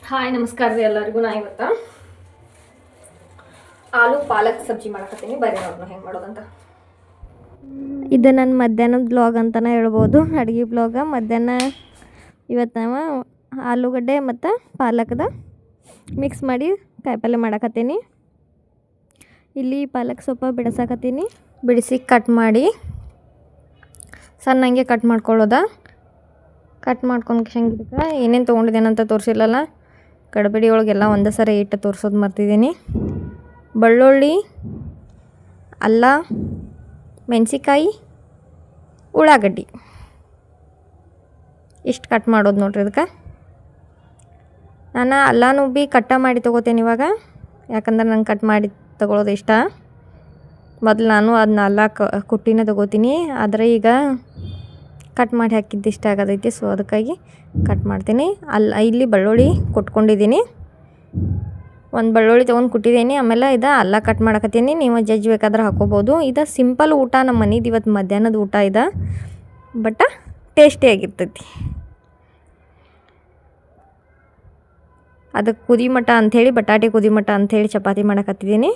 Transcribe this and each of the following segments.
Hi ನಮಸ್ಕಾರ ರೀ ಎಲ್ಲರಿಗೂ. ನಾ ಇವತ್ತು ಆಲೂ ಪಾಲಕ್ ಸಬ್ಜಿ ಮಾಡಕತ್ತೀನಿ. ಬರ್ರಿ ನೋಡೋಣ ಹೆಂಗೆ ಮಾಡೋದಂತ. ಇದು ನನ್ನ ಮಧ್ಯಾಹ್ನದ ಬ್ಲಾಗ್ ಅಂತಲೇ ಹೇಳ್ಬೋದು. ಅಡುಗೆ ಬ್ಲಾಗ ಮಧ್ಯಾಹ್ನ ಇವತ್ತು ನಾವು ಆಲೂಗಡ್ಡೆ ಮತ್ತು ಪಾಲಕದ ಮಿಕ್ಸ್ ಮಾಡಿ ಕಾಯಿಪಲ್ಯ ಮಾಡಕತ್ತೀನಿ. ಇಲ್ಲಿ ಪಾಲಕ್ ಸೊಪ್ಪು ಬಿಡಿಸಾಕತ್ತೀನಿ. ಬಿಡಿಸಿ ಕಟ್ ಮಾಡಿ ಸಣ್ಣಂಗೆ ಕಟ್ ಮಾಡ್ಕೊಳ್ಳೋದ. ಕಟ್ ಮಾಡ್ಕೊಂಡು ಇದಕ್ಕೆ ಏನೇನು ತೊಗೊಂಡಿದ್ದೇನಂತ ತೋರಿಸಿಲ್ಲಲ್ಲ. ಗಡ್ಬಡಿ ಒಳಗೆಲ್ಲ ಒಂದೇ ಸರಿ ಇಟ್ಟು ತೋರಿಸೋದು ಮರ್ತಿದ್ದೀನಿ. ಬೆಳ್ಳುಳ್ಳಿ, ಅಲ್ಲ, ಮೆಣಸಿಕಾಯಿ, ಉಳ್ಳಾಗಡ್ಡಿ ಇಷ್ಟು ಕಟ್ ಮಾಡೋದು ನೋಡ್ರಿ. ಇದಕ್ಕೆ ನಾನು ಅಲ್ಲನೂ ಭೀ ಕಟ್ಟ ಮಾಡಿ ತೊಗೋತೇನೆ ಇವಾಗ, ಯಾಕಂದ್ರೆ ನಂಗೆ ಕಟ್ ಮಾಡಿ ತೊಗೊಳೋದು ಇಷ್ಟ. ಮೊದಲು ನಾನು ಅದನ್ನ ಅಲ್ಲ ಕುಟ್ಟಿನೇ ತೊಗೋತೀನಿ, ಆದರೆ ಈಗ ಕಟ್ ಮಾಡಿ ಹಾಕಿದ್ದು ಇಷ್ಟ ಆಗೋದೈತಿ. ಸೊ ಅದಕ್ಕಾಗಿ ಕಟ್ ಮಾಡ್ತೀನಿ. ಇಲ್ಲಿ ಬೆಳ್ಳುಳ್ಳಿ ಕೊಟ್ಕೊಂಡಿದ್ದೀನಿ. ಒಂದು ಬೆಳ್ಳುಳ್ಳಿ ತೊಗೊಂಡು ಕುಟ್ಟಿದ್ದೀನಿ. ಆಮೇಲೆ ಅಲ್ಲ ಕಟ್ ಮಾಡಕತ್ತೀನಿ. ನೀವು ಜಜ್ಜಿ ಬೇಕಾದ್ರೆ ಹಾಕೋಬೋದು. ಇದು ಸಿಂಪಲ್ ಊಟ, ನಮ್ಮ ಮನೇದು ಇವತ್ತು ಮಧ್ಯಾಹ್ನದ ಊಟ ಇದೆ. ಬಟ್ ಟೇಸ್ಟಿಯಾಗಿರ್ತೈತಿ. ಅದಕ್ಕೆ ಕುದಿ ಮಟ ಅಂಥೇಳಿ, ಬಟಾಟೆ ಕುದಿ ಮಟ ಅಂಥೇಳಿ ಚಪಾತಿ ಮಾಡಕತ್ತಿದ್ದೀನಿ.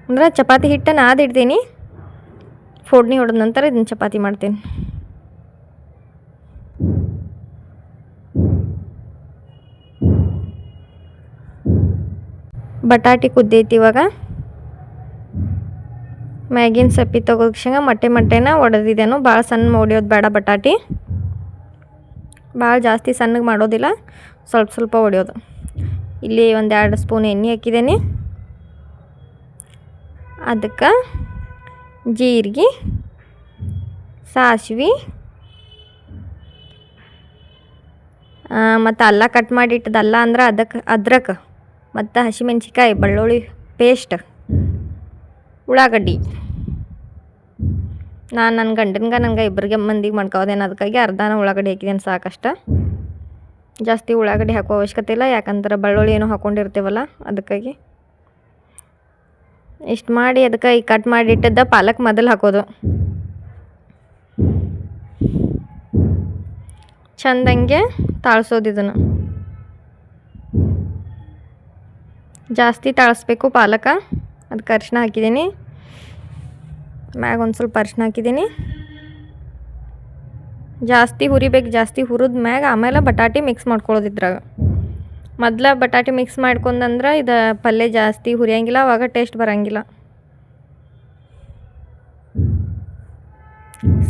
ಅಂದ್ರೆ ಚಪಾತಿ ಹಿಟ್ಟನ್ನು ನಾದಿಡ್ತೀನಿ. ಫೋಡ್ನಿ ಹೊಡೆದ ನಂತರ ಇದನ್ನು ಚಪಾತಿ ಮಾಡ್ತೀನಿ. ಬಟಾಟೆ ಕುದ್ದೈತಿ. ಇವಾಗ ಮ್ಯಾಗಿನ ಸಪ್ಪಿ ತೊಗೋಕ್ಷಂಗ ಮೊಟ್ಟೆನ ಒಡೆದಿದ್ದೇನು. ಭಾಳ ಸಣ್ಣ ಒಡೆಯೋದು ಬೇಡ. ಬಟಾಟೆ ಭಾಳ ಜಾಸ್ತಿ ಸಣ್ಣಗೆ ಮಾಡೋದಿಲ್ಲ, ಸ್ವಲ್ಪ ಸ್ವಲ್ಪ ಒಡೆಯೋದು. ಇಲ್ಲಿ 1-2 ಸ್ಪೂನ್ ಎಣ್ಣೆ ಹಾಕಿದ್ದೀನಿ. ಅದಕ್ಕೆ ಜೀರಿಗೆ, ಸಾಸಿವೆ ಮತ್ತು ಅಲ್ಲ ಕಟ್ ಮಾಡಿ ಇಟ್ಟದಲ್ಲ ಅಂದ್ರೆ ಅದ್ರಕ ಮತ್ತು ಹಸಿಮೆಣ್ಸಿಕಾಯಿ, ಬೆಳ್ಳುಳ್ಳಿ ಪೇಸ್ಟ್, ಉಳ್ಳಾಗಡ್ಡಿ. ನಾನು ನನ್ನ ಗಂಡನಿಗೆ ಇಬ್ಬರಿಗೆ ಮಂದಿಗೆ ಮಾಡ್ಕೋದೇನು, ಅದಕ್ಕಾಗಿ ಅರ್ಧನ ಉಳ್ಳಾಗಡ್ಡಿ ಹಾಕಿದ್ದೇನೆ ಸಾಕಷ್ಟ. ಜಾಸ್ತಿ ಉಳ್ಳಾಗಡ್ಡಿ ಹಾಕೋ ಅವಶ್ಯಕತೆ ಇಲ್ಲ, ಯಾಕಂದ್ರೆ ಬೆಳ್ಳುಳ್ಳಿ ಏನೋ ಹಾಕ್ಕೊಂಡಿರ್ತೀವಲ್ಲ ಅದಕ್ಕಾಗಿ. ಇಷ್ಟು ಮಾಡಿ ಅದಕ್ಕೆ ಈ ಕಟ್ ಮಾಡಿ ಇಟ್ಟಿದ್ದ ಪಾಲಕ್ ಮೊದಲು ಹಾಕೋದು. ಚಂದಂಗೆ ತಾಳ್ಸೋದು. ಇದನ್ನು ಜಾಸ್ತಿ ತಾಳಿಸ್ಬೇಕು ಪಾಲಕ. ಅದಕ್ಕೆ ಅರಿಶಿನ ಹಾಕಿದ್ದೀನಿ. ಮ್ಯಾಗ ಒಂದು ಸ್ವಲ್ಪ ಅರಿಶಿನ ಹಾಕಿದ್ದೀನಿ. ಜಾಸ್ತಿ ಹುರಿಬೇಕು. ಜಾಸ್ತಿ ಹುರಿದ ಮ್ಯಾಗ ಆಮೇಲೆ ಬಟಾಟೆ ಮಿಕ್ಸ್ ಮಾಡ್ಕೊಳ್ಳೋದು. ಇದ್ರಾಗ ಮೊದಲ ಬಟಾಟೆ ಮಿಕ್ಸ್ ಮಾಡ್ಕೊಂಡಂದ್ರೆ ಇದು ಪಲ್ಯ ಜಾಸ್ತಿ ಹುರಿಯಂಗಿಲ್ಲ, ಆವಾಗ ಟೇಸ್ಟ್ ಬರೋಂಗಿಲ್ಲ.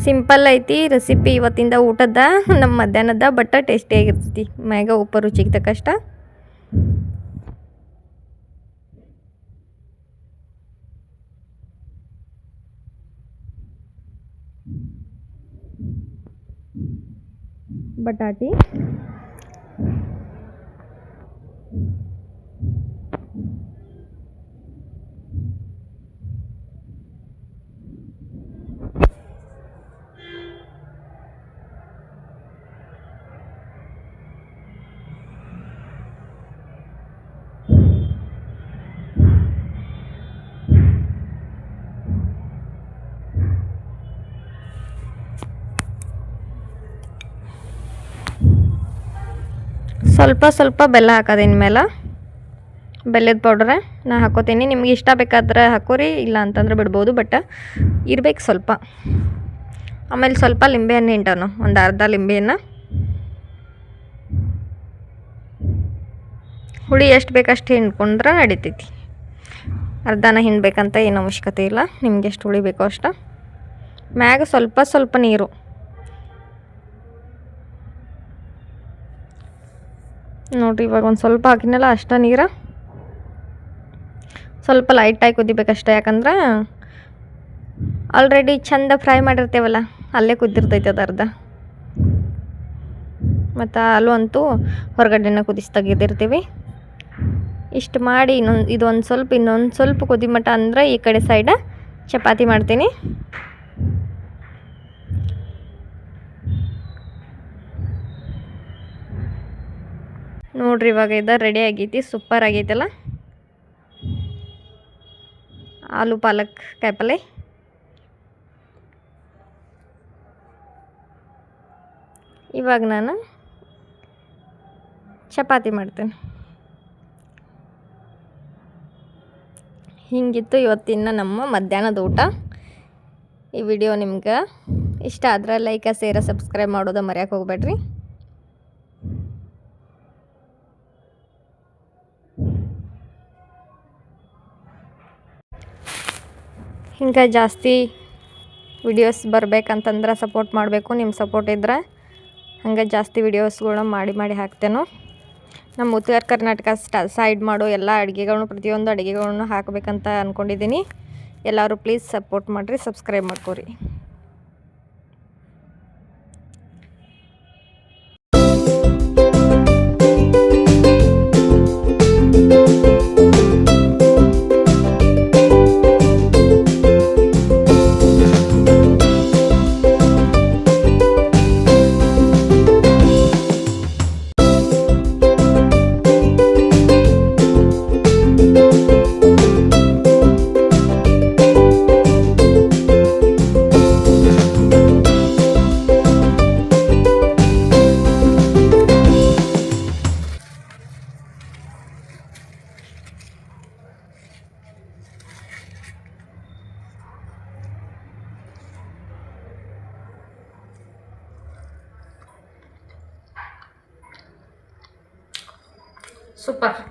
ಸಿಂಪಲ್ ಐತಿ ರೆಸಿಪಿ ಇವತ್ತಿಂದ ಊಟದ, ನಮ್ಮ ಮಧ್ಯಾಹ್ನದ. ಬಟ್ ಟೇಸ್ಟಿಯಾಗಿರ್ತೈತಿ. ಮ್ಯಾಗ ಉಪ್ಪು ರುಚಿಗೆ ತಕ್ಕಷ್ಟ. ಬಟಾಟಿ ಸ್ವಲ್ಪ ಸ್ವಲ್ಪ ಬೆಲ್ಲ ಹಾಕೋದು. ಇನ್ಮೇಲೆ ಬೆಲ್ಲದ ಪೌಡ್ರ ನಾ ಹಾಕೋತೀನಿ. ನಿಮ್ಗೆ ಇಷ್ಟ ಬೇಕಾದ್ರೆ ಹಾಕೋರಿ, ಇಲ್ಲ ಅಂತಂದ್ರೆ ಬಿಡ್ಬೋದು. ಬಟ್ ಇರ್ಬೇಕು ಸ್ವಲ್ಪ. ಆಮೇಲೆ ಸ್ವಲ್ಪ ಲಿಂಬೆಹಣ್ಣು ಹಿಂಡೋನು, ಒಂದು ಅರ್ಧ ಲಿಂಬೆಹಣ್ಣು. ಹುಳಿ ಎಷ್ಟು ಬೇಕಷ್ಟು ಹಿಂಡ್ಕೊಂಡ್ರೆ ನಡಿತೈತಿ. ಅರ್ಧನ ಹಿಂಡ್ಬೇಕಂತ ಏನೂ ಅವಶ್ಯಕತೆ ಇಲ್ಲ. ನಿಮ್ಗೆ ಎಷ್ಟು ಹುಳಿ ಬೇಕೋ ಅಷ್ಟು. ಮ್ಯಾಗ ಸ್ವಲ್ಪ ಸ್ವಲ್ಪ ನೀರು. ನೋಡಿರಿ, ಇವಾಗ ಒಂದು ಸ್ವಲ್ಪ ಹಾಕಿನಲ್ಲ ಅಷ್ಟ ನೀರು. ಸ್ವಲ್ಪ ಲೈಟಾಗಿ ಕುದಿಬೇಕಷ್ಟೆ, ಯಾಕಂದ್ರೆ ಆಲ್ರೆಡಿ ಚಂದ ಫ್ರೈ ಮಾಡಿರ್ತೇವಲ್ಲ, ಅಲ್ಲೇ ಕುದ್ದಿರ್ತೈತೆ ಅದು ಅರ್ಧ. ಮತ್ತು ಆಲೂ ಅಂತೂ ಹೊರಗಡೆನ ಕುದಿಸಿ ತೆಗೆದಿರ್ತೀವಿ. ಇಷ್ಟು ಮಾಡಿ ಇನ್ನೊಂದು ಸ್ವಲ್ಪ ಕುದಿ ಮಟ ಅಂದ್ರೆ ಈ ಕಡೆ ಸೈಡ ಚಪಾತಿ ಮಾಡ್ತೀನಿ. ನೋಡ್ರಿ, ಇವಾಗ ಇದು ರೆಡಿ ಆಗೈತಿ. ಸೂಪರ್ ಆಗೈತಲ್ಲ ಆಲೂ ಪಾಲಕ್ ಕಾಯಿಪಲ್ಲೆ. ಇವಾಗ ನಾನು ಚಪಾತಿ ಮಾಡ್ತೇನೆ. ಹಿಂಗಿತ್ತು ಇವತ್ತಿನ ನಮ್ಮ ಮಧ್ಯಾಹ್ನದ ಊಟ. ಈ ವಿಡಿಯೋ ನಿಮ್ಗೆ ಇಷ್ಟ ಆದ್ರೆ ಲೈಕ್ ಶೇರ್ ಸಬ್ಸ್ಕ್ರೈಬ್ ಮಾಡೋದು ಮರೆಯೋಕೆ ಹೋಗ್ಬೇಡ್ರಿ. ಹಿಂಗೆ ಜಾಸ್ತಿ ವಿಡಿಯೋಸ್ ಬರ್ಬೇಕಂತಂದ್ರೆ ಸಪೋರ್ಟ್ ಮಾಡಬೇಕು. ನಿಮ್ಮ ಸಪೋರ್ಟ್ ಇದ್ರೆ ಹಂಗೆ ಜಾಸ್ತಿ ವಿಡಿಯೋಸ್ಗಳನ್ನ ಮಾಡಿ ಹಾಕ್ತೇನೆ. ನಮ್ಮ ಉತ್ತರ ಕರ್ನಾಟಕ ಸೈಡ್ ಮಾಡೋ ಎಲ್ಲ ಅಡುಗೆಗಳನ್ನು ಪ್ರತಿಯೊಂದು ಅಡುಗೆಗಳನ್ನು ಹಾಕಬೇಕಂತ ಅಂದ್ಕೊಂಡಿದ್ದೀನಿ. ಎಲ್ಲರೂ ಪ್ಲೀಸ್ ಸಪೋರ್ಟ್ ಮಾಡಿರಿ, ಸಬ್ಸ್ಕ್ರೈಬ್ ಮಾಡ್ಕೊರಿ. ಸೂಪರ್.